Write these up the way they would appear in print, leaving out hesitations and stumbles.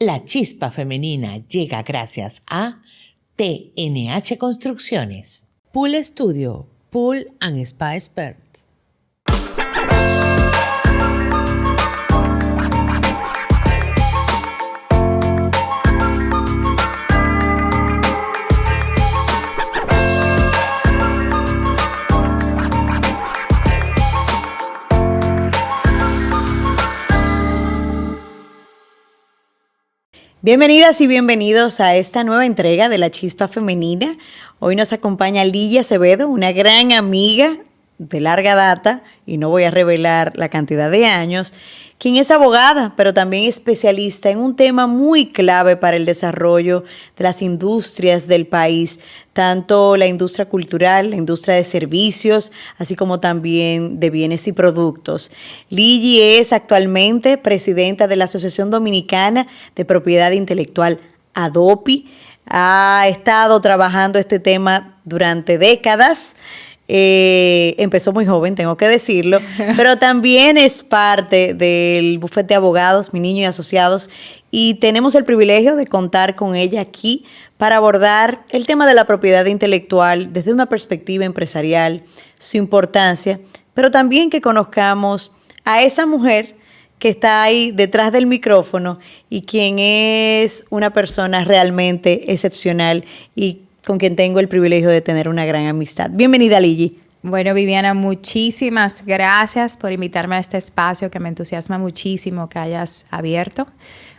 La Chispa Femenina llega gracias a TNH Construcciones, Pool Studio, Pool and Spa Experts. Bienvenidas y bienvenidos a esta nueva entrega de La Chispa Femenina. Hoy nos acompaña Lily Acevedo, una gran amiga de larga data, y no voy a revelar la cantidad de años, quien es abogada, pero también especialista en un tema muy clave para el desarrollo de las industrias del país, tanto la industria cultural, la industria de servicios, así como también de bienes y productos. Lily es actualmente presidenta de la Asociación Dominicana de Propiedad Intelectual, ADOPI. Ha estado trabajando este tema durante décadas. Empezó muy joven, tengo que decirlo, pero también es parte del bufete de abogados, Mi Niño y Asociados, y tenemos el privilegio de contar con ella aquí para abordar el tema de la propiedad intelectual desde una perspectiva empresarial, su importancia, pero también que conozcamos a esa mujer que está ahí detrás del micrófono y quien es una persona realmente excepcional y con quien tengo el privilegio de tener una gran amistad. Bienvenida, Lily. Bueno, Viviana, muchísimas gracias por invitarme a este espacio que me entusiasma muchísimo que hayas abierto.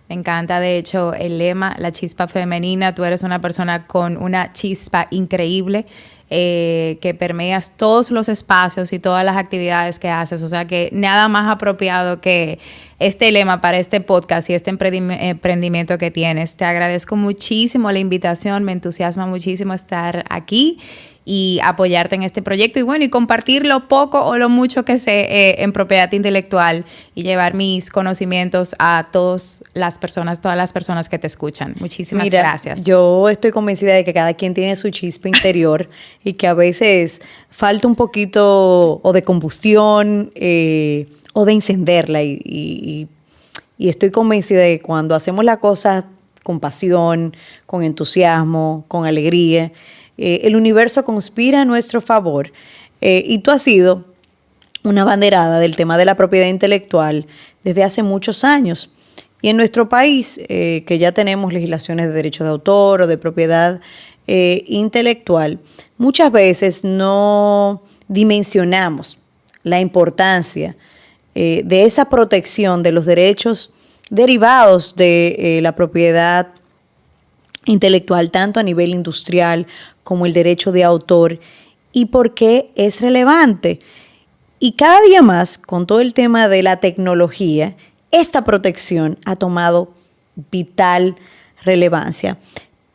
Me encanta, de hecho, el lema, la chispa femenina. Tú eres una persona con una chispa increíble que permeas todos los espacios y todas las actividades que haces. O sea que nada más apropiado que este lema para este podcast y este emprendimiento que tienes. Te agradezco muchísimo la invitación, me entusiasma muchísimo estar aquí y apoyarte en este proyecto y bueno, y compartir lo poco o lo mucho que sé en propiedad intelectual y llevar mis conocimientos a todas las personas que te escuchan. Muchísimas gracias. Yo estoy convencida de que cada quien tiene su chispa interior y que a veces falta un poquito o de combustión o de encenderla y estoy convencida de que cuando hacemos las cosas con pasión, con entusiasmo, con alegría, el universo conspira a nuestro favor. Y tú has sido una abanderada del tema de la propiedad intelectual desde hace muchos años. Y en nuestro país, que ya tenemos legislaciones de derecho de autor o de propiedad intelectual, muchas veces no dimensionamos la importancia de esa protección de los derechos derivados de la propiedad intelectual, tanto a nivel industrial como el derecho de autor, y por qué es relevante. Y cada día más, con todo el tema de la tecnología, esta protección ha tomado vital relevancia.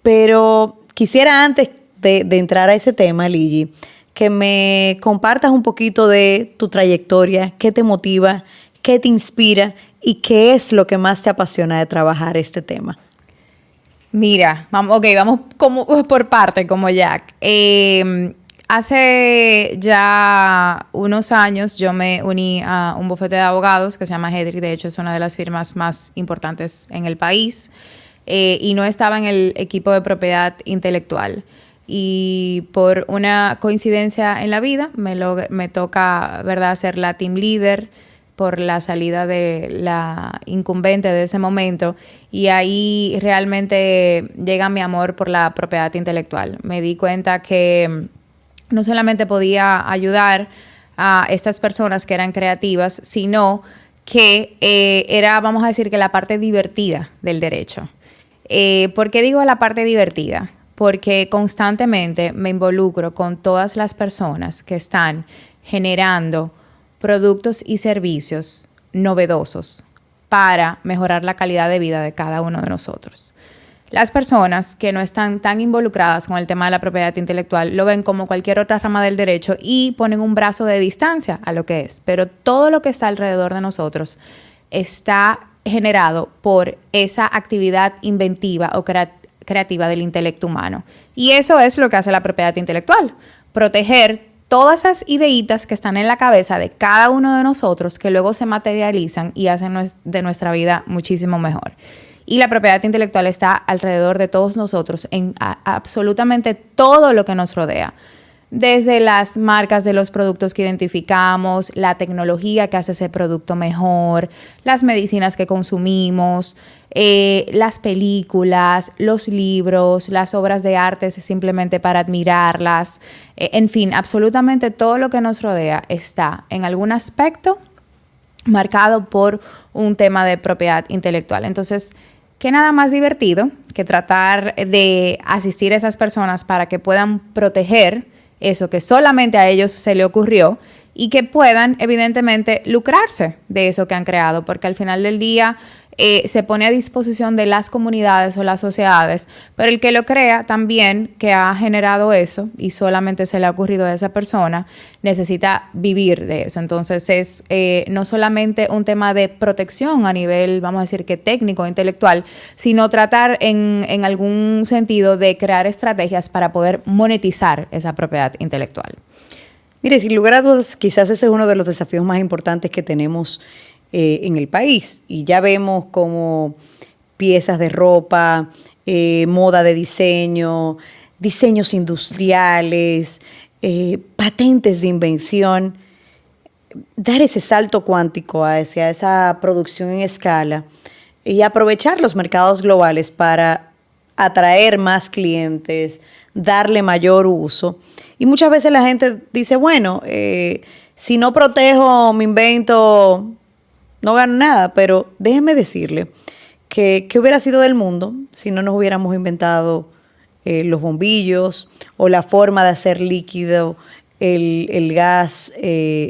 Pero quisiera, antes de entrar a ese tema, Lily, que me compartas un poquito de tu trayectoria, qué te motiva, qué te inspira y qué es lo que más te apasiona de trabajar este tema. Mira, vamos como por parte, como Jack. Hace ya unos años yo me uní a un bufete de abogados que se llama Hedry. De hecho, es una de las firmas más importantes en el país. Y no estaba en el equipo de propiedad intelectual. Y por una coincidencia en la vida me toca, ¿verdad?, ser la team leader por la salida de la incumbente de ese momento, y ahí realmente llega mi amor por la propiedad intelectual. Me di cuenta que no solamente podía ayudar a estas personas que eran creativas, sino que era, vamos a decir, que la parte divertida del derecho. ¿Por qué digo la parte divertida? Porque constantemente me involucro con todas las personas que están generando productos y servicios novedosos para mejorar la calidad de vida de cada uno de nosotros. Las personas que no están tan involucradas con el tema de la propiedad intelectual lo ven como cualquier otra rama del derecho y ponen un brazo de distancia a lo que es. Pero todo lo que está alrededor de nosotros está generado por esa actividad inventiva o creativa del intelecto humano. Y eso es lo que hace la propiedad intelectual: proteger todas esas ideitas que están en la cabeza de cada uno de nosotros, que luego se materializan y hacen de nuestra vida muchísimo mejor. Y la propiedad intelectual está alrededor de todos nosotros en absolutamente todo lo que nos rodea. Desde las marcas de los productos que identificamos, la tecnología que hace ese producto mejor, las medicinas que consumimos, las películas, los libros, las obras de arte simplemente para admirarlas. En fin, absolutamente todo lo que nos rodea está en algún aspecto marcado por un tema de propiedad intelectual. Entonces, ¿qué nada más divertido que tratar de asistir a esas personas para que puedan proteger eso que solamente a ellos se le ocurrió y que puedan, evidentemente, lucrarse de eso que han creado? Porque al final del día se pone a disposición de las comunidades o las sociedades, pero el que lo crea también, que ha generado eso y solamente se le ha ocurrido a esa persona, necesita vivir de eso. Entonces es no solamente un tema de protección a nivel, vamos a decir que técnico, intelectual, sino tratar en algún sentido de crear estrategias para poder monetizar esa propiedad intelectual. Mire, sin lugar a dudas, quizás ese es uno de los desafíos más importantes que tenemos en el país. Y ya vemos como piezas de ropa, moda de diseño, diseños industriales, patentes de invención, dar ese salto cuántico hacia esa producción en escala y aprovechar los mercados globales para atraer más clientes, darle mayor uso. Y muchas veces la gente dice, bueno, si no protejo mi invento, no gano nada. Pero déjeme decirle que ¿qué hubiera sido del mundo si no nos hubiéramos inventado los bombillos o la forma de hacer líquido el gas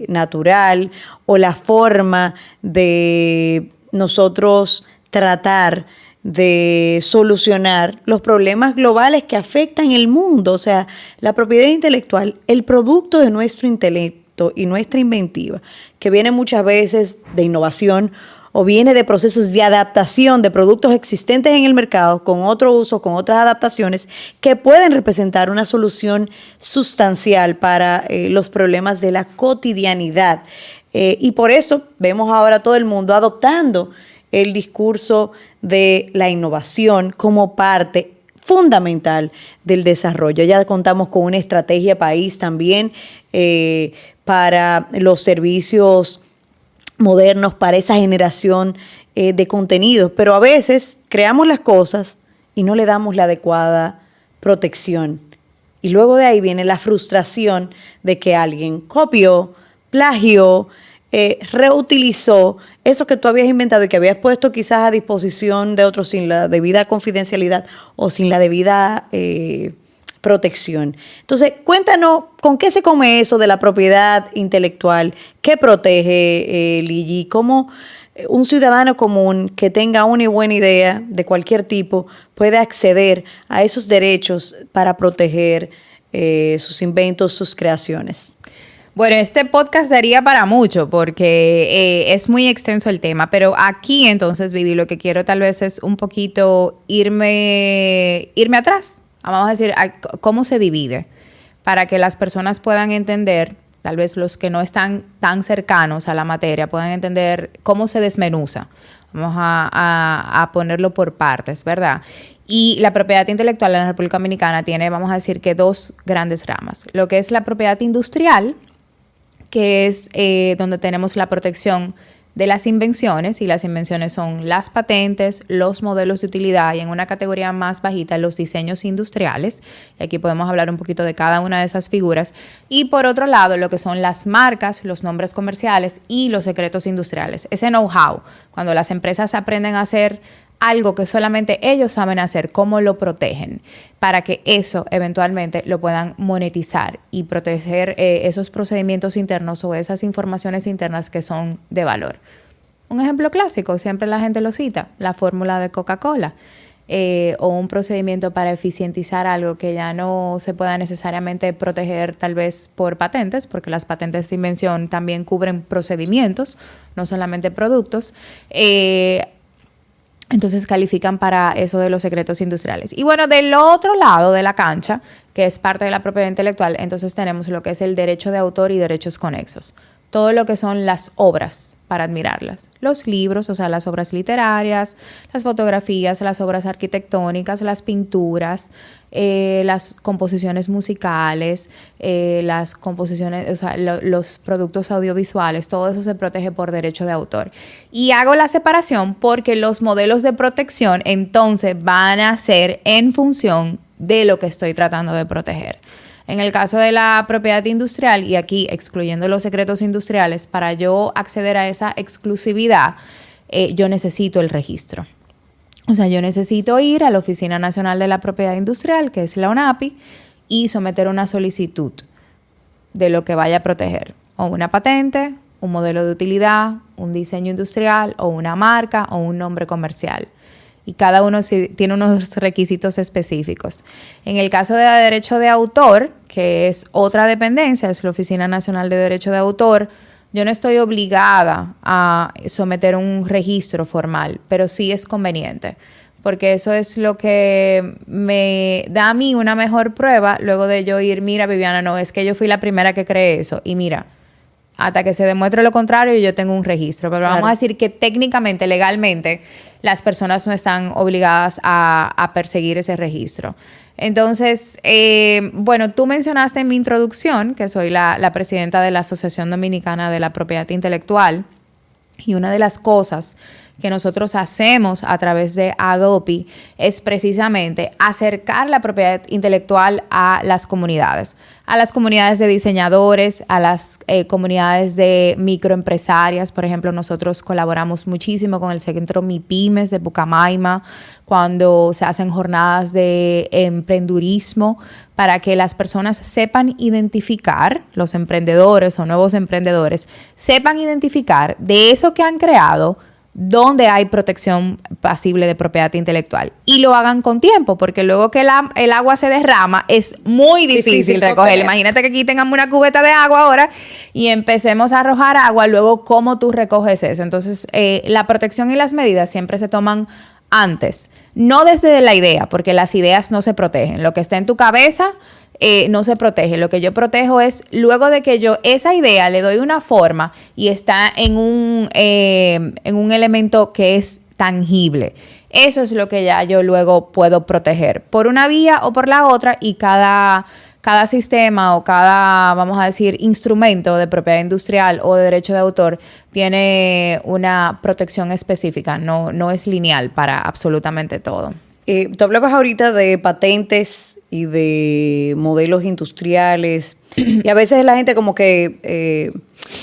natural, o la forma de nosotros tratar de solucionar los problemas globales que afectan el mundo? O sea, la propiedad intelectual, el producto de nuestro intelecto y nuestra inventiva, que viene muchas veces de innovación o viene de procesos de adaptación de productos existentes en el mercado con otro uso, con otras adaptaciones, que pueden representar una solución sustancial para los problemas de la cotidianidad. Y por eso vemos ahora a todo el mundo adoptando el discurso de la innovación como parte fundamental del desarrollo. Ya contamos con una estrategia país también para los servicios modernos, para esa generación de contenidos, pero a veces creamos las cosas y no le damos la adecuada protección. Y luego de ahí viene la frustración de que alguien copió, plagió, reutilizó eso que tú habías inventado y que habías puesto quizás a disposición de otros sin la debida confidencialidad o sin la debida protección. Entonces, cuéntanos, ¿con qué se come eso de la propiedad intelectual? ¿Qué protege, Ligi? ¿Cómo un ciudadano común que tenga una buena idea de cualquier tipo puede acceder a esos derechos para proteger sus inventos, sus creaciones? Bueno, este podcast daría para mucho porque es muy extenso el tema, pero aquí entonces, Vivi, lo que quiero tal vez es un poquito irme atrás. Vamos a decir cómo se divide para que las personas puedan entender, tal vez los que no están tan cercanos a la materia, puedan entender cómo se desmenuza. Vamos a ponerlo por partes, ¿verdad? Y la propiedad intelectual en la República Dominicana tiene, vamos a decir que dos grandes ramas. Lo que es la propiedad industrial, que es donde tenemos la protección de las invenciones, y las invenciones son las patentes, los modelos de utilidad y en una categoría más bajita los diseños industriales. Y aquí podemos hablar un poquito de cada una de esas figuras. Y por otro lado, lo que son las marcas, los nombres comerciales y los secretos industriales. Ese know-how, cuando las empresas aprenden a hacer algo que solamente ellos saben hacer, cómo lo protegen para que eso eventualmente lo puedan monetizar y proteger esos procedimientos internos o esas informaciones internas que son de valor. Un ejemplo clásico, siempre la gente lo cita, la fórmula de Coca-Cola, o un procedimiento para eficientizar algo que ya no se pueda necesariamente proteger tal vez por patentes, porque las patentes de invención también cubren procedimientos, no solamente productos. Entonces califican para eso de los secretos industriales. Y bueno, del otro lado de la cancha, que es parte de la propiedad intelectual, entonces tenemos lo que es el derecho de autor y derechos conexos. todo lo que son las obras para admirarlas. Los libros, o sea, las obras literarias, las fotografías, las obras arquitectónicas, las pinturas, las composiciones musicales, las composiciones, o sea, los productos audiovisuales, todo eso se protege por derecho de autor. Y hago la separación porque los modelos de protección entonces van a ser en función de lo que estoy tratando de proteger. En el caso de la propiedad industrial, y aquí excluyendo los secretos industriales, para yo acceder a esa exclusividad, yo necesito el registro. O sea, yo necesito ir a la Oficina Nacional de la Propiedad Industrial, que es la ONAPI, y someter una solicitud de lo que vaya a proteger. O una patente, un modelo de utilidad, un diseño industrial, o una marca, o un nombre comercial. Y cada uno tiene unos requisitos específicos. En el caso de derecho de autor, que es otra dependencia, es la Oficina Nacional de Derecho de Autor, yo no estoy obligada a someter un registro formal, pero sí es conveniente, porque eso es lo que me da a mí una mejor prueba luego de yo ir, mira, Viviana, no, es que yo fui la primera que creé eso, y mira, hasta que se demuestre lo contrario, yo tengo un registro. Pero vamos a decir que técnicamente, legalmente, las personas no están obligadas a perseguir ese registro. Entonces, bueno, tú mencionaste en mi introducción que soy la presidenta de la Asociación Dominicana de la Propiedad Intelectual, y una de las cosas que nosotros hacemos a través de ADOPI es precisamente acercar la propiedad intelectual a las comunidades de diseñadores, a las comunidades de microempresarias. Por ejemplo, nosotros colaboramos muchísimo con el Centro MIPYMES de Pucamaima cuando se hacen jornadas de emprendurismo para que las personas sepan identificar, los emprendedores o nuevos emprendedores, sepan identificar de eso que han creado donde hay protección pasible de propiedad intelectual y lo hagan con tiempo, porque luego que el agua se derrama es muy difícil recoger. Imagínate que aquí tengamos una cubeta de agua ahora y empecemos a arrojar agua, luego ¿cómo tú recoges eso? Entonces, la protección y las medidas siempre se toman antes, no desde la idea, porque las ideas no se protegen. Lo que está en tu cabeza no se protege. Lo que yo protejo es luego de que yo esa idea le doy una forma y está en un elemento que es tangible. Eso es lo que ya yo luego puedo proteger por una vía o por la otra, y cada sistema o cada, vamos a decir, instrumento de propiedad industrial o de derecho de autor tiene una protección específica, no es lineal para absolutamente todo. Tú hablabas ahorita de patentes y de modelos industriales, y a veces la gente como que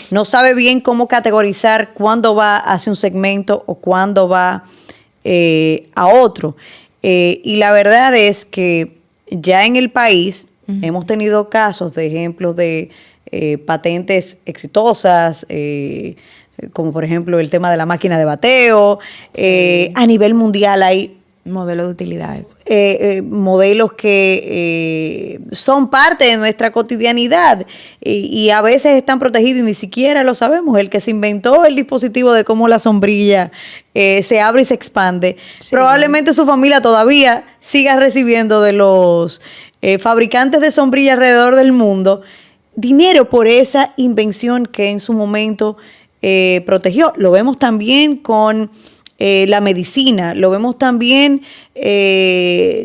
no sabe bien cómo categorizar cuándo va hacia un segmento o cuándo va a otro. Y la verdad es que ya en el país hemos tenido casos de ejemplos de patentes exitosas, como por ejemplo el tema de la máquina de bateo. Sí. A nivel mundial hay modelo de utilidades. Modelos que son parte de nuestra cotidianidad y a veces están protegidos y ni siquiera lo sabemos. El que se inventó el dispositivo de cómo la sombrilla se abre y se expande, sí, probablemente su familia todavía siga recibiendo de los fabricantes de sombrillas alrededor del mundo dinero por esa invención que en su momento protegió. Lo vemos también con la medicina, lo vemos también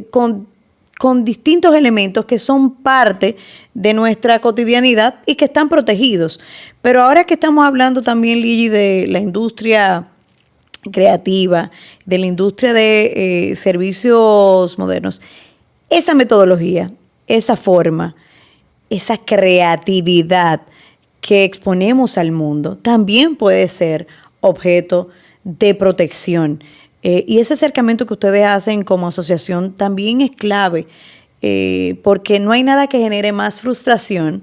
con distintos elementos que son parte de nuestra cotidianidad y que están protegidos. Pero ahora que estamos hablando también, Ligi, de la industria creativa, de la industria de servicios modernos, esa metodología, esa forma, esa creatividad que exponemos al mundo también puede ser objeto de protección. Y ese acercamiento que ustedes hacen como asociación también es clave, porque no hay nada que genere más frustración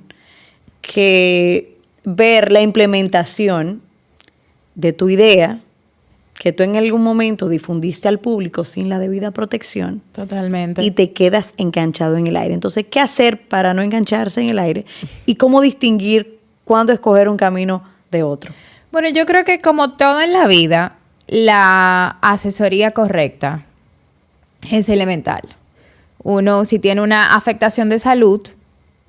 que ver la implementación de tu idea que tú en algún momento difundiste al público sin la debida protección. Totalmente. Y te quedas enganchado en el aire. Entonces, ¿qué hacer para no engancharse en el aire? Y cómo distinguir cuándo escoger un camino de otro. Bueno, yo creo que como todo en la vida, la asesoría correcta es elemental. Uno, si tiene una afectación de salud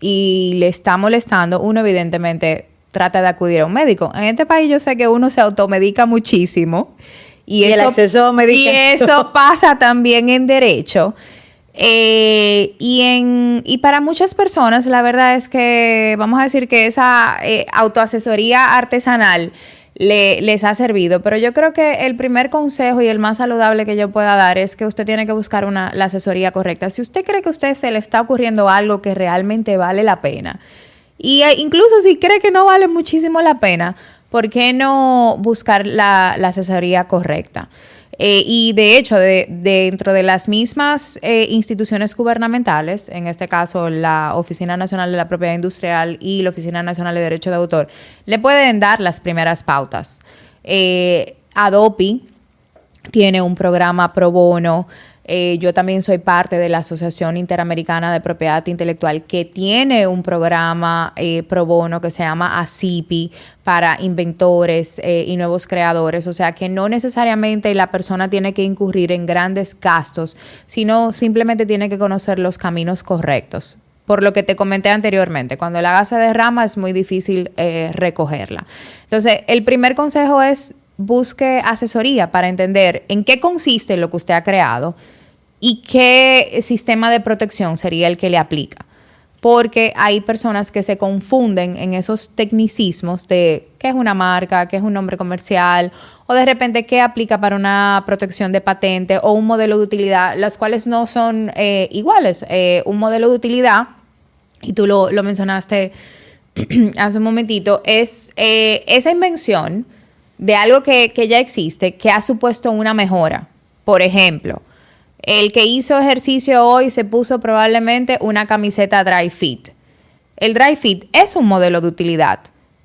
y le está molestando, uno evidentemente trata de acudir a un médico. En este país yo sé que uno se automedica muchísimo. Y el acceso a medicamentos. Y eso pasa también en derecho. Y para muchas personas la verdad es que vamos a decir que esa autoasesoría artesanal les ha servido, pero yo creo que el primer consejo y el más saludable que yo pueda dar es que usted tiene que buscar la asesoría correcta. Si usted cree que a usted se le está ocurriendo algo que realmente vale la pena, y incluso si cree que no vale muchísimo la pena, ¿por qué no buscar la asesoría correcta? Y de hecho, dentro de las mismas instituciones gubernamentales, en este caso la Oficina Nacional de la Propiedad Industrial y la Oficina Nacional de Derecho de Autor, le pueden dar las primeras pautas. ADOPI tiene un programa pro bono. Yo también soy parte de la Asociación Interamericana de Propiedad Intelectual, que tiene un programa pro bono que se llama ACIPI para inventores y nuevos creadores. O sea que no necesariamente la persona tiene que incurrir en grandes gastos, sino simplemente tiene que conocer los caminos correctos. Por lo que te comenté anteriormente, cuando el agua se derrama es muy difícil recogerla. Entonces, el primer consejo es: busque asesoría para entender en qué consiste lo que usted ha creado y qué sistema de protección sería el que le aplica. Porque hay personas que se confunden en esos tecnicismos de qué es una marca, qué es un nombre comercial, o de repente qué aplica para una protección de patente o un modelo de utilidad, las cuales no son iguales. Un modelo de utilidad, y tú lo mencionaste hace un momentito, es esa invención de algo que ya existe, que ha supuesto una mejora. Por ejemplo, el que hizo ejercicio hoy se puso probablemente una camiseta dry fit. El dry fit es un modelo de utilidad.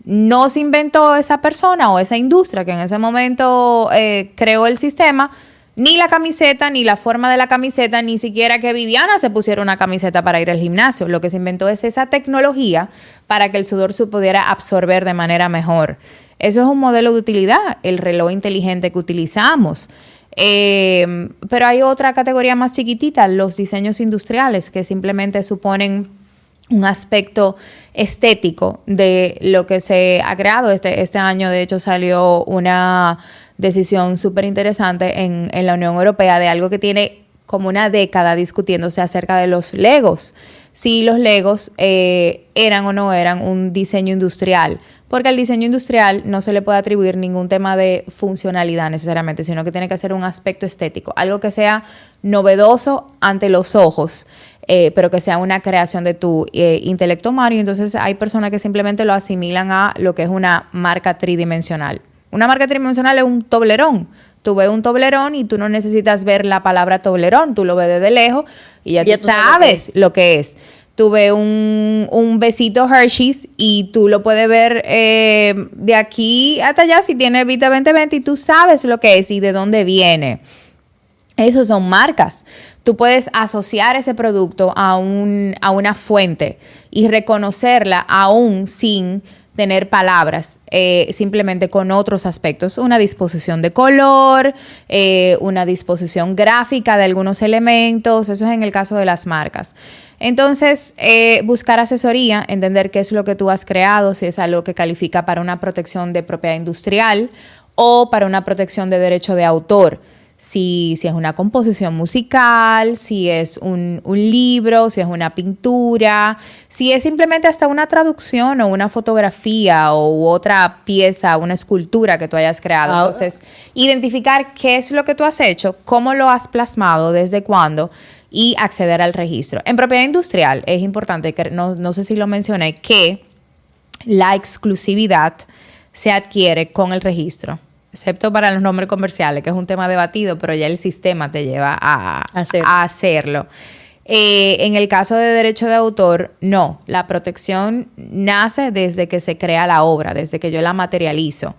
No se inventó esa persona o esa industria que en ese momento creó el sistema, ni la camiseta, ni la forma de la camiseta, ni siquiera que Viviana se pusiera una camiseta para ir al gimnasio. Lo que se inventó es esa tecnología para que el sudor se pudiera absorber de manera mejor. Eso es un modelo de utilidad, el reloj inteligente que utilizamos. Pero hay otra categoría más chiquitita, los diseños industriales, que simplemente suponen un aspecto estético de lo que se ha creado. Este año, de hecho, salió una decisión súper interesante en la Unión Europea de algo que tiene como una década discutiéndose acerca de los Legos. Si los Legos eran o no eran un diseño industrial, porque al diseño industrial no se le puede atribuir ningún tema de funcionalidad necesariamente, sino que tiene que ser un aspecto estético, algo que sea novedoso ante los ojos, pero que sea una creación de tu intelecto humano. Y entonces hay personas que simplemente lo asimilan a lo que es una marca tridimensional. Una marca tridimensional es un toblerón. Tú ves un toblerón y tú no necesitas ver la palabra toblerón, tú lo ves desde lejos y ya tú sabes lo que es. Tú ves un besito Hershey's y tú lo puedes ver de aquí hasta allá si tiene Vita 2020 y tú sabes lo que es y de dónde viene. Esos son marcas. Tú puedes asociar ese producto a una fuente y reconocerla aún sin tener palabras, simplemente con otros aspectos, una disposición de color, una disposición gráfica de algunos elementos. Eso es en el caso de las marcas. Entonces, buscar asesoría, entender qué es lo que tú has creado, si es algo que califica para una protección de propiedad industrial o para una protección de derecho de autor. Si es una composición musical, si es un libro, si es una pintura, si es simplemente hasta una traducción o una fotografía o otra pieza, una escultura que tú hayas creado. Entonces, identificar qué es lo que tú has hecho, cómo lo has plasmado, desde cuándo, y acceder al registro. En propiedad industrial es importante, que no sé si lo mencioné, que la exclusividad se adquiere con el registro, excepto para los nombres comerciales, que es un tema debatido, pero ya el sistema te lleva a hacerlo. En el caso de derecho de autor, no. La protección nace desde que se crea la obra, desde que yo la materializo.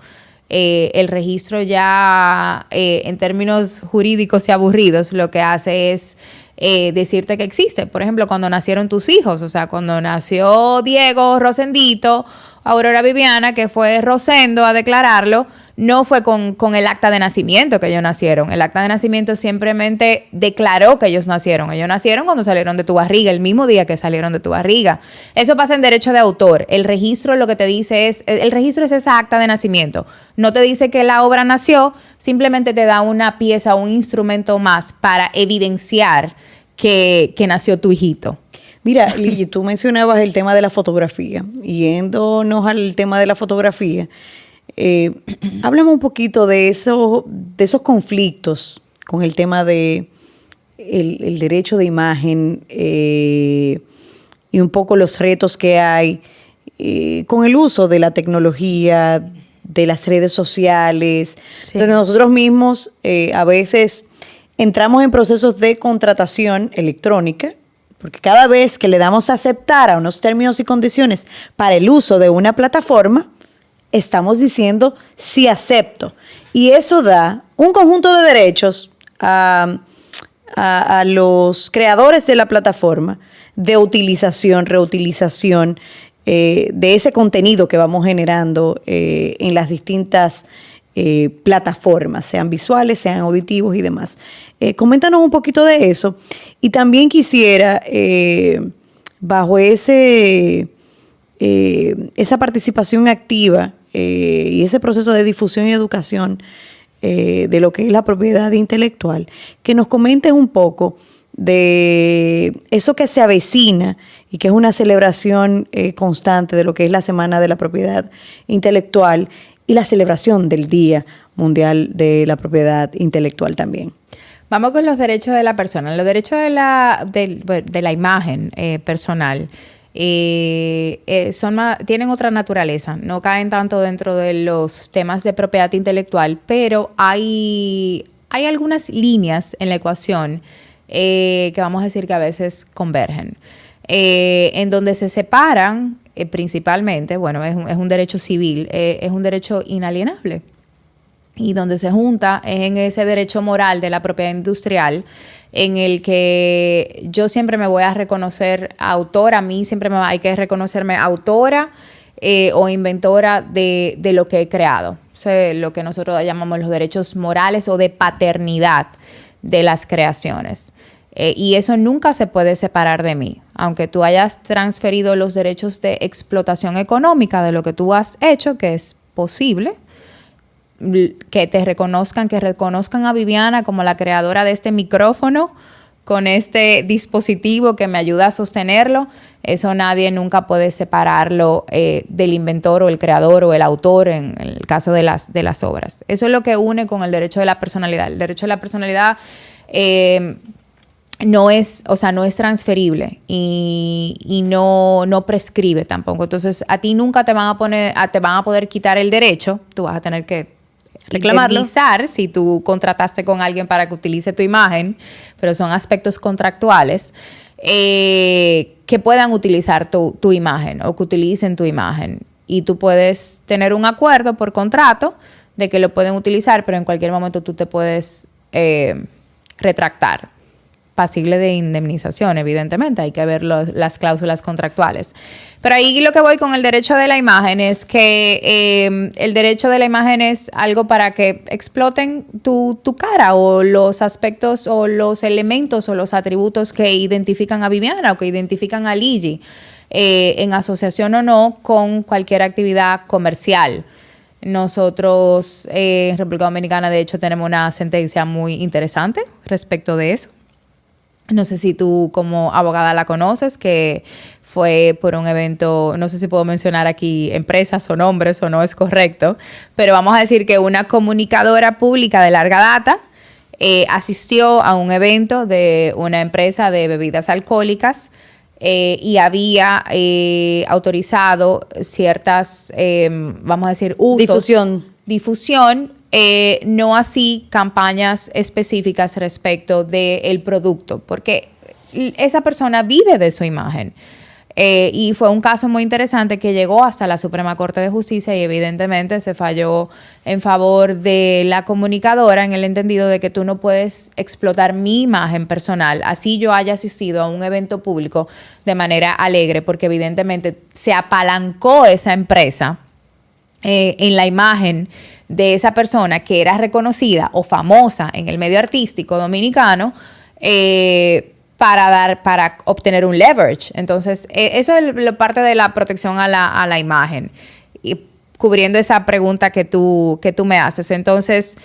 El registro ya, en términos jurídicos y aburridos, lo que hace es decirte que existe. Por ejemplo, cuando nacieron tus hijos, o sea, cuando nació Diego Rosendito, Aurora Viviana, que fue Rosendo a declararlo, no fue con el acta de nacimiento que ellos nacieron. El acta de nacimiento simplemente declaró que ellos nacieron. Ellos nacieron cuando salieron de tu barriga, el mismo día que salieron de tu barriga. Eso pasa en derecho de autor. El registro lo que te dice es, el registro es esa acta de nacimiento. No te dice que la obra nació, simplemente te da una pieza, un instrumento más para evidenciar que nació tu hijito. Mira, Lili, tú mencionabas el tema de la fotografía. Yéndonos al tema de la fotografía, háblame un poquito de esos conflictos con el tema de el derecho de imagen y un poco los retos que hay con el uso de la tecnología, de las redes sociales, Sí. donde nosotros mismos a veces entramos en procesos de contratación electrónica, porque cada vez que le damos a aceptar a unos términos y condiciones para el uso de una plataforma, estamos diciendo sí acepto. Y eso da un conjunto de derechos a los creadores de la plataforma de utilización, reutilización de ese contenido que vamos generando en las distintas plataformas, sean visuales, sean auditivos y demás. Coméntanos un poquito de eso. Y también quisiera, bajo esa participación activa y ese proceso de difusión y educación de lo que es la propiedad intelectual, que nos comentes un poco de eso que se avecina y que es una celebración constante de lo que es la Semana de la Propiedad Intelectual y la celebración del Día Mundial de la Propiedad Intelectual también. Vamos con los derechos de la persona. Los derechos de la imagen personal tienen otra naturaleza. No caen tanto dentro de los temas de propiedad intelectual, pero hay algunas líneas en la ecuación que vamos a decir que a veces convergen. En donde se separan principalmente, bueno, es un derecho civil, es un derecho inalienable. Y donde se junta es en ese derecho moral de la propiedad industrial, en el que yo siempre me voy a reconocer autora, a mí siempre hay que reconocerme autora o inventora de lo que he creado. O sea, lo que nosotros llamamos los derechos morales o de paternidad de las creaciones. Y eso nunca se puede separar de mí. Aunque tú hayas transferido los derechos de explotación económica de lo que tú has hecho, que es posible, que reconozcan a Viviana como la creadora de este micrófono, con este dispositivo que me ayuda a sostenerlo, eso nadie nunca puede separarlo del inventor o el creador o el autor en el caso de las obras. Eso es lo que une con el derecho de la personalidad. El derecho de la personalidad no es transferible y no prescribe tampoco. Entonces, a ti nunca te van a poder quitar el derecho. Tú vas a tener que reclamarlo si tú contrataste con alguien para que utilice tu imagen, pero son aspectos contractuales que puedan utilizar tu imagen o que utilicen tu imagen. Y tú puedes tener un acuerdo por contrato de que lo pueden utilizar, pero en cualquier momento tú te puedes retractar. Pasible de indemnización, evidentemente, hay que ver las cláusulas contractuales. Pero ahí lo que voy con el derecho de la imagen es que el derecho de la imagen es algo para que exploten tu cara o los aspectos o los elementos o los atributos que identifican a Viviana o que identifican a Ligi, en asociación o no con cualquier actividad comercial. Nosotros en República Dominicana, de hecho, tenemos una sentencia muy interesante respecto de eso. No sé si tú como abogada la conoces, que fue por un evento, no sé si puedo mencionar aquí empresas o nombres o no es correcto, pero vamos a decir que una comunicadora pública de larga data asistió a un evento de una empresa de bebidas alcohólicas y había autorizado ciertas, vamos a decir, usos. Difusión. No así campañas específicas respecto del producto, porque esa persona vive de su imagen. Y fue un caso muy interesante que llegó hasta la Suprema Corte de Justicia y evidentemente se falló en favor de la comunicadora en el entendido de que tú no puedes explotar mi imagen personal, así yo haya asistido a un evento público de manera alegre, porque evidentemente se apalancó esa empresa en la imagen de esa persona que era reconocida o famosa en el medio artístico dominicano, para obtener un leverage. Entonces, eso es parte de la protección a la imagen, y cubriendo esa pregunta que tú me haces. Entonces,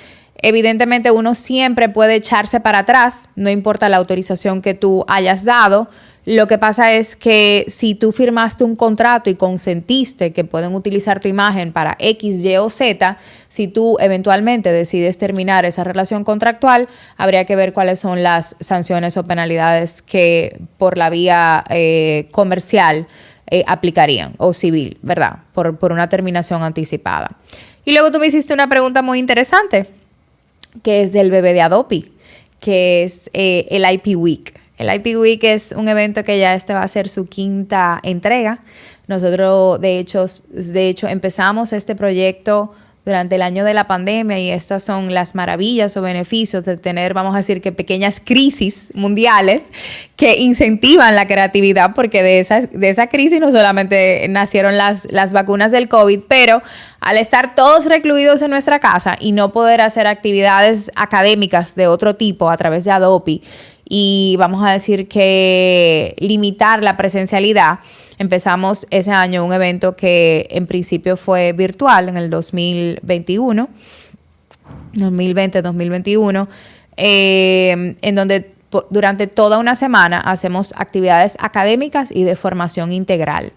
evidentemente uno siempre puede echarse para atrás, no importa la autorización que tú hayas dado. Lo que pasa es que si tú firmaste un contrato y consentiste que pueden utilizar tu imagen para X, Y o Z, si tú eventualmente decides terminar esa relación contractual, habría que ver cuáles son las sanciones o penalidades que por la vía comercial aplicarían, o civil, ¿verdad? Por una terminación anticipada. Y luego tú me hiciste una pregunta muy interesante, que es del bebé de Adopi, que es el IP Week. El IP Week es un evento que ya va a ser su 5ª entrega. Nosotros, de hecho, empezamos este proyecto durante el año de la pandemia, y estas son las maravillas o beneficios de tener, vamos a decir, que pequeñas crisis mundiales que incentivan la creatividad, porque de esa crisis no solamente nacieron las vacunas del COVID, pero al estar todos recluidos en nuestra casa y no poder hacer actividades académicas de otro tipo a través de Adopi, y vamos a decir que limitar la presencialidad, empezamos ese año un evento que en principio fue virtual en el 2020-2021, en donde durante toda una semana hacemos actividades académicas y de formación integral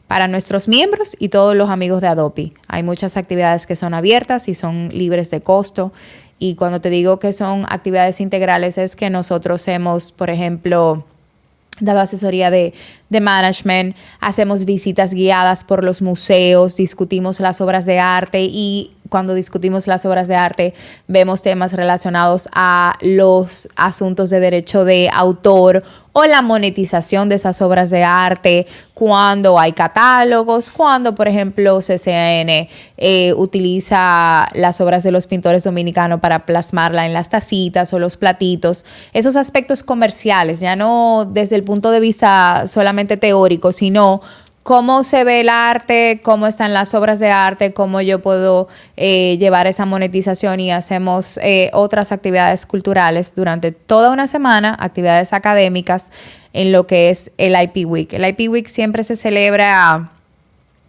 para nuestros miembros y todos los amigos de Adopi. Hay muchas actividades que son abiertas y son libres de costo. Y cuando te digo que son actividades integrales, es que nosotros hemos, por ejemplo, dado asesoría de management, hacemos visitas guiadas por los museos, discutimos las obras de arte, y cuando discutimos las obras de arte vemos temas relacionados a los asuntos de derecho de autor o la monetización de esas obras de arte, cuando hay catálogos, cuando, por ejemplo, CCN utiliza las obras de los pintores dominicanos para plasmarla en las tacitas o los platitos. Esos aspectos comerciales, ya no desde el punto de vista solamente teórico, sino cómo se ve el arte, cómo están las obras de arte, cómo yo puedo llevar esa monetización, y hacemos otras actividades culturales durante toda una semana, actividades académicas en lo que es el IP Week. El IP Week siempre se celebra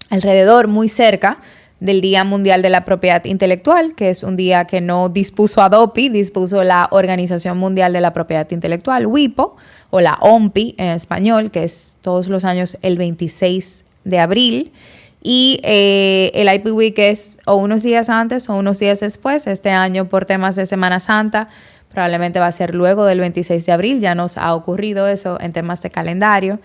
alrededor, muy cerca del Día Mundial de la Propiedad Intelectual, que es un día que no dispuso Adopi, dispuso la Organización Mundial de la Propiedad Intelectual, WIPO, o la OMPI en español, que es todos los años el 26 de abril. Y el IP Week es o unos días antes o unos días después. Este año, por temas de Semana Santa, probablemente va a ser luego del 26 de abril. Ya nos ha ocurrido eso en temas de calendario.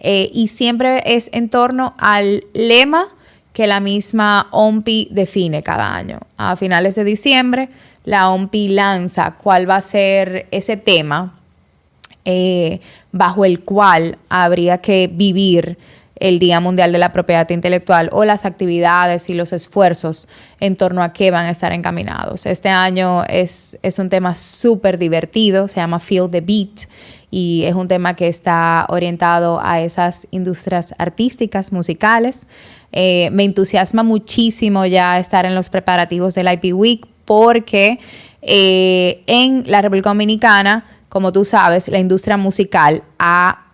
Y siempre es en torno al lema que la misma OMPI define cada año. A finales de diciembre, la OMPI lanza cuál va a ser ese tema bajo el cual habría que vivir el Día Mundial de la Propiedad Intelectual, o las actividades y los esfuerzos en torno a qué van a estar encaminados. Este año es un tema súper divertido, se llama Feel the Beat, y es un tema que está orientado a esas industrias artísticas, musicales. Me entusiasma muchísimo ya estar en los preparativos del IP Week, porque en la República Dominicana, como tú sabes, la industria musical ha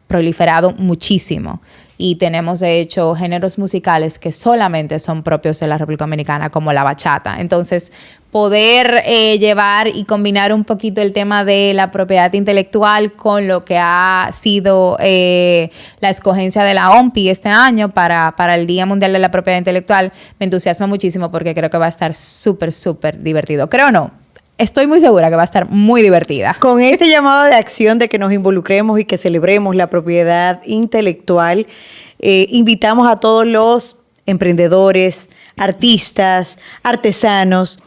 proliferado muchísimo, y tenemos de hecho géneros musicales que solamente son propios de la República Dominicana, como la bachata. Entonces, poder llevar y combinar un poquito el tema de la propiedad intelectual con lo que ha sido la escogencia de la OMPI este año para el Día Mundial de la Propiedad Intelectual, me entusiasma muchísimo, porque creo que va a estar súper, súper divertido. Creo no. Estoy muy segura que va a estar muy divertida. Con este llamado de acción de que nos involucremos y que celebremos la propiedad intelectual, invitamos a todos los emprendedores, artistas, artesanos,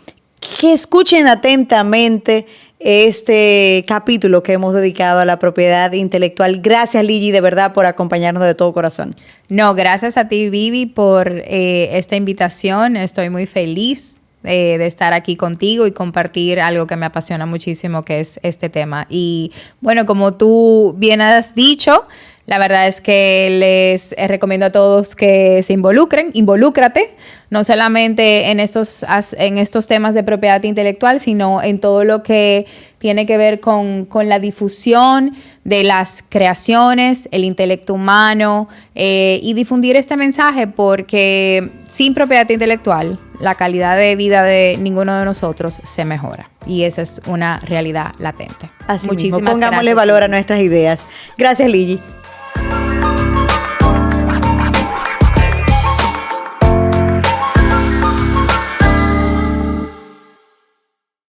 que escuchen atentamente este capítulo que hemos dedicado a la propiedad intelectual. Gracias, Ligi, de verdad, por acompañarnos de todo corazón. No, gracias a ti, Vivi, por esta invitación. Estoy muy feliz de estar aquí contigo y compartir algo que me apasiona muchísimo, que es este tema. Y bueno, como tú bien has dicho, La verdad es que les recomiendo a todos que se involucren, involúcrate, no solamente en estos temas de propiedad intelectual, sino en todo lo que tiene que ver con la difusión de las creaciones, el intelecto humano, y difundir este mensaje, porque sin propiedad intelectual la calidad de vida de ninguno de nosotros se mejora, y esa es una realidad latente. Así Muchísimas mismo, pongámosle gracias, valor a Lili. nuestras ideas. Gracias, Ligi.